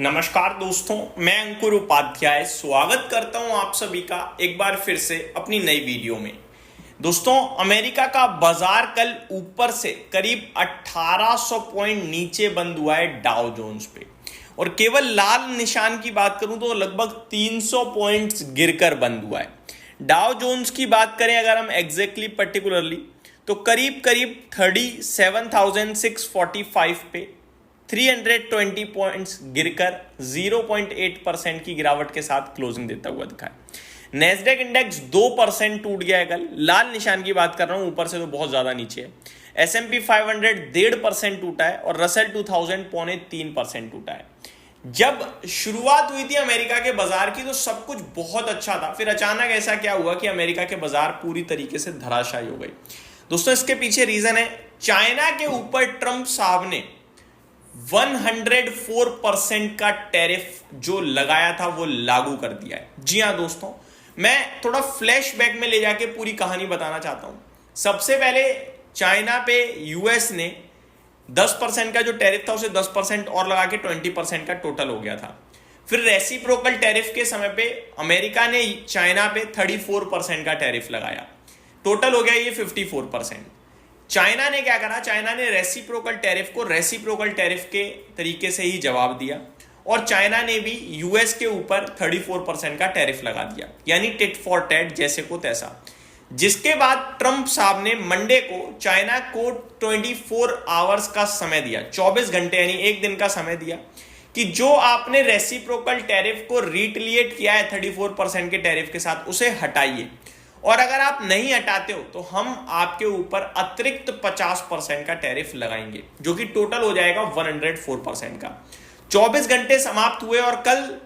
नमस्कार दोस्तों, मैं अंकुर उपाध्याय स्वागत करता हूं आप सभी का एक बार फिर से अपनी नई वीडियो में। दोस्तों, अमेरिका का बाजार कल ऊपर से करीब 1800 पॉइंट नीचे बंद हुआ है डाउ जोन्स पे, और केवल लाल निशान की बात करूं तो लगभग 300 पॉइंट्स गिरकर बंद हुआ है। डाउ जोन्स की बात करें अगर हम एग्जैक्टली पर्टिकुलरली तो करीब करीब 37,645 पे 320 पॉइंट्स गिरकर 0.8% की गिरावट के साथ क्लोजिंग देता हुआ दिखा है। नेस्डेक इंडेक्स 2% टूट गया है कल, लाल निशान की बात कर रहा हूं, ऊपर से तो बहुत ज्यादा नीचे है। S&P 500 1.5% टूटा है और रसेल 2000 3% टूटा है। जब शुरुआत हुई थी अमेरिका के बाजार की तो सब कुछ बहुत अच्छा था, फिर अचानक ऐसा क्या हुआ कि अमेरिका के बाजार पूरी तरीके से धराशायी हो गई। दोस्तों, इसके पीछे रीजन है चाइना के ऊपर ट्रंप साहब ने 104% का टैरिफ जो लगाया था वो लागू कर दिया है। जी हां दोस्तों, मैं थोड़ा फ्लैशबैक में ले जाके पूरी कहानी बताना चाहता हूं। सबसे पहले चाइना पे यूएस ने 10% का जो टैरिफ था उसे 10% और लगा के 20% का टोटल हो गया था। फिर रेसिप्रोकल टैरिफ के समय पे अमेरिका ने चाइना पे 34% का टैरिफ लगाया, टोटल हो गया ये 54%। चाइना ने क्या करा, चाइना ने रेसिप्रोकल टैरिफ को रेसिप्रोकल टैरिफ के तरीके से ही जवाब दिया और चाइना ने भी यूएस के ऊपर 34% का टैरिफ लगा दिया, यानी टिट फॉर टैट, जैसे को तैसा। जिसके बाद ट्रंप साहब ने मंडे को चाइना को 24 आवर्स का समय दिया, 24 घंटे यानी एक दिन का समय दिया कि जो आपने रेसिप्रोकल टैरिफ को रिटेलिएट किया है 34% के टैरिफ के साथ उसे हटाइए, और अगर आप नहीं हटाते हो तो हम आपके ऊपर अतिरिक्त 50% का टैरिफ लगाएंगे, जो कि टोटल हो जाएगा 104% का। 24 घंटे समाप्त हुए और कल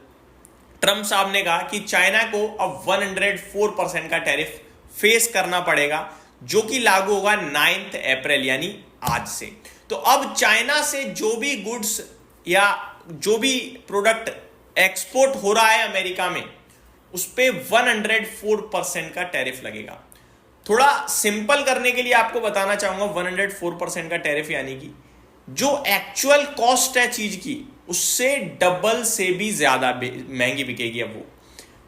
ट्रंप साहब ने कहा कि चाइना को अब 104% का टैरिफ फेस करना पड़ेगा, जो कि लागू होगा 9 अप्रैल यानी आज से। तो अब चाइना से जो भी गुड्स या जो भी प्रोडक्ट एक्सपोर्ट हो रहा है अमेरिका में उस पे 104% का टैरिफ लगेगा। थोड़ा सिंपल करने के लिए आपको बताना चाहूंगा, 104% का टैरिफ यानी कि जो एक्चुअल कॉस्ट है चीज की उससे डबल से भी ज्यादा महंगी बिकेगी अब वो।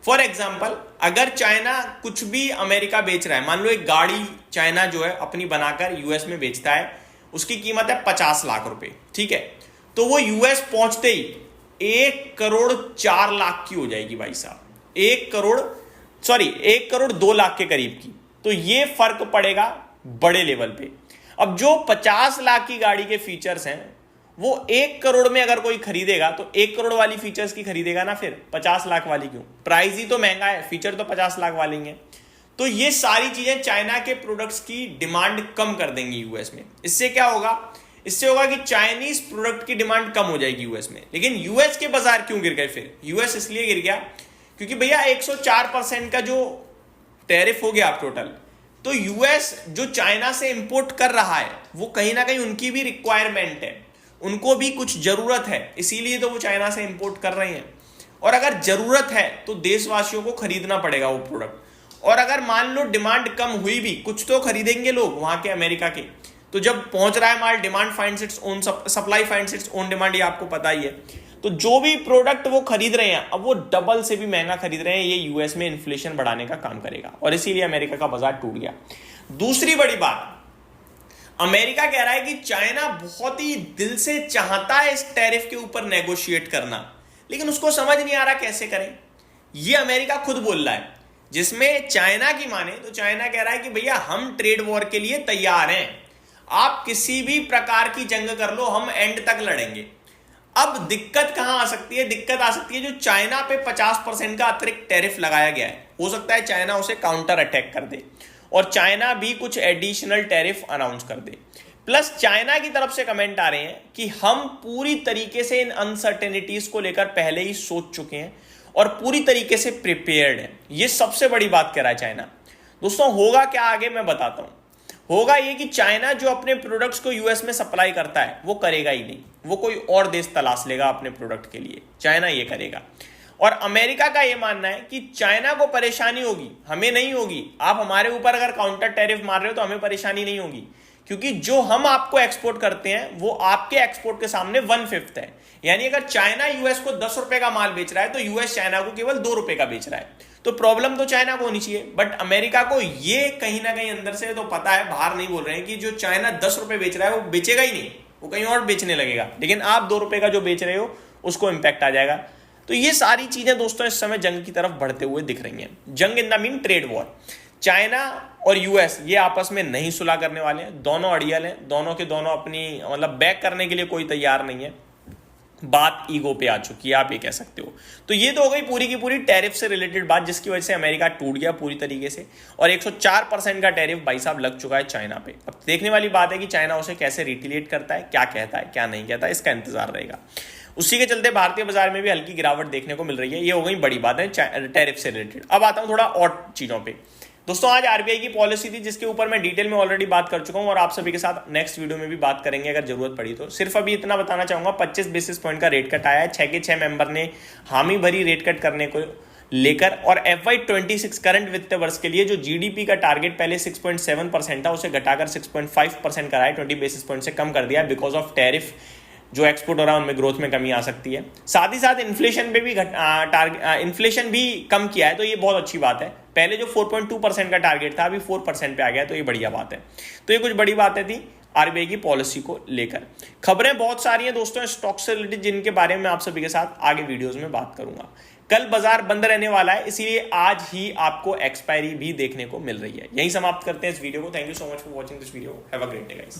फॉर एग्जाम्पल, अगर चाइना कुछ भी अमेरिका बेच रहा है, मान लो एक गाड़ी चाइना जो है अपनी बनाकर यूएस में बेचता है, उसकी कीमत है 50 लाख रुपए, ठीक है, तो वो यूएस पहुंचते ही 1,04,00,000 की हो जाएगी भाई साहब, 1 करोड़ 2 लाख के करीब की। तो ये फर्क पड़ेगा बड़े लेवल पे। अब जो 50 लाख की गाड़ी के फीचर्स हैं वो 1 करोड़ में अगर कोई खरीदेगा तो 1 करोड़ वाली फीचर्स की खरीदेगा ना, फिर 50 लाख वाली क्यों? प्राइस ही तो महंगा है, फीचर तो 50 लाख वाले हैं। तो ये सारी चीजें चाइना के प्रोडक्ट्स की डिमांड कम कर देंगी यूएस में। इससे क्या होगा? इससे होगा कि चाइनीज प्रोडक्ट की डिमांड कम हो जाएगी यूएस में। लेकिन यूएस के बाजार क्यों गिर गए? फिर यूएस इसलिए गिर गया क्योंकि भैया 104% का जो टैरिफ हो गया आप टोटल, तो यूएस जो चाइना से इंपोर्ट कर रहा है वो कहीं ना कहीं उनकी भी रिक्वायरमेंट है, उनको भी कुछ जरूरत है, इसीलिए तो वो चाइना से इंपोर्ट कर रहे हैं। और अगर जरूरत है तो देशवासियों को खरीदना पड़ेगा वो प्रोडक्ट, और अगर मान लो डिमांड कम हुई भी, कुछ तो खरीदेंगे लोग वहां के अमेरिका के। तो जब पहुंच रहा है माल, demand finds its own, supply finds its own demand, ये आपको पता ही है। तो जो भी प्रोडक्ट वो खरीद रहे हैं अब वो डबल से भी महंगा खरीद रहे हैं, ये यूएस में इन्फ्लेशन बढ़ाने का काम करेगा और इसीलिए अमेरिका का बाजार टूट गया। दूसरी बड़ी बात, अमेरिका कह रहा है कि चाइना बहुत ही दिल से चाहता है इस टैरिफ के ऊपर नेगोशिएट करना, लेकिन उसको समझ नहीं आ रहा कैसे करें। ये अमेरिका खुद बोल रहा है, जिसमें चाइना की माने तो चाइना कह रहा है कि भैया हम ट्रेड वॉर के लिए तैयार हैं, आप किसी भी प्रकार की जंग कर लो, हम एंड तक लड़ेंगे। अब दिक्कत कहां आ सकती है? दिक्कत आ सकती है जो चाइना पे 50% का अतिरिक्त टैरिफ लगाया गया है, हो सकता है चाइना उसे काउंटर अटैक कर दे और चाइना भी कुछ एडिशनल टैरिफ अनाउंस कर दे। प्लस चाइना की तरफ से कमेंट आ रहे हैं कि हम पूरी तरीके से इन अनसर्टेनिटीज को लेकर पहले ही सोच चुके हैं और पूरी तरीके से प्रिपेयर्ड है। ये सबसे बड़ी बात कह रहा है चाइना। दोस्तों, होगा क्या आगे मैं बताता हूं। होगा ये कि चाइना जो अपने प्रोडक्ट्स को यूएस में सप्लाई करता है वो करेगा ही नहीं, वो कोई और देश तलाश लेगा अपने प्रोडक्ट के लिए, चाइना ये करेगा। और अमेरिका का ये मानना है कि चाइना को परेशानी होगी, हमें नहीं होगी। आप हमारे ऊपर अगर काउंटर टैरिफ मार रहे हो तो हमें परेशानी नहीं होगी, क्योंकि जो हम आपको एक्सपोर्ट करते हैं वो आपके एक्सपोर्ट के सामने 1/5 है। यानी अगर चाइना यूएस को 10 रुपए का माल बेच रहा है तो यूएस चाइना को केवल 2 रुपए का बेच रहा है। तो प्रॉब्लम तो चाइना को होनी चाहिए, बट अमेरिका को ये कहीं ना कहीं अंदर से तो पता है, बाहर नहीं बोल रहे हैं, कि जो चाइना 10 रुपए बेच रहा है वो बेचेगा ही नहीं, वो कहीं और बेचने लगेगा, लेकिन आप 2 रुपए का जो बेच रहे हो उसको इंपैक्ट आ जाएगा। तो ये सारी चीजें दोस्तों इस समय जंग की तरफ बढ़ते हुए दिख रही हैं। जंग in the mean trade war. China और यूएस ये आपस में नहीं सुलह करने वाले हैं, दोनों अड़ियल हैं, दोनों के दोनों अपनी मतलब बैक करने के लिए कोई तैयार नहीं है। बात ईगो पे आ चुकी है, आप ये कह सकते हो। तो ये तो हो गई पूरी की पूरी टैरिफ से रिलेटेड बात, जिसकी वजह से अमेरिका टूट गया पूरी तरीके से, और 104% का टैरिफ भाई साहब लग चुका है चाइना पे। अब देखने वाली बात है कि चाइना उसे कैसे रिटेलिएट करता है, क्या कहता है क्या नहीं कहता है, इसका इंतजार रहेगा। उसी के चलते भारतीय बाजार में भी हल्की गिरावट देखने को मिल रही है। ये हो गई बड़ी बात है टैरिफ से रिलेटेड। अब आता हूं थोड़ा और चीजों पे। दोस्तों आज आरबीआई की पॉलिसी थी जिसके ऊपर मैं डिटेल में ऑलरेडी बात कर चुका हूं, और आप सभी के साथ नेक्स्ट वीडियो में भी बात करेंगे अगर जरूरत पड़ी तो। सिर्फ अभी इतना बताना चाहूंगा, 25 बेसिस पॉइंट का रेट कट आया है, 6 के 6 मेंबर ने हामी भरी रेट कट करने को लेकर, और FY26 करंट वित्तीय वर्ष के लिए जो जीडीपी का टारगेट पहले 6.7% था उसे घटाकर 6.5% कराया, 20 बेसिस पॉइंट से कम कर दिया बिकॉज ऑफ टैरिफ जो एक्सपोर्ट हो रहा है उनमें ग्रोथ में कमी आ सकती है। साथ ही साथ इन्फ्लेशन पे भी इन्फ्लेशन भी कम किया है, तो ये बहुत अच्छी बात है। पहले जो 4.2% का टारगेट था अभी 4% पे आ गया, तो ये बढ़िया बात है। तो ये कुछ बड़ी बातें थी आरबीआई की पॉलिसी को लेकर। खबरें बहुत सारी हैं दोस्तों स्टॉक से रिलेटेड, जिनके बारे में आप सभी के साथ आगे वीडियोस में बात करूंगा। कल बाजार बंद रहने वाला है, इसीलिए आज ही आपको एक्सपायरी भी देखने को मिल रही है। यही समाप्त करते हैं इस वीडियो को। Thank you so much for watching this video. Have a great day guys.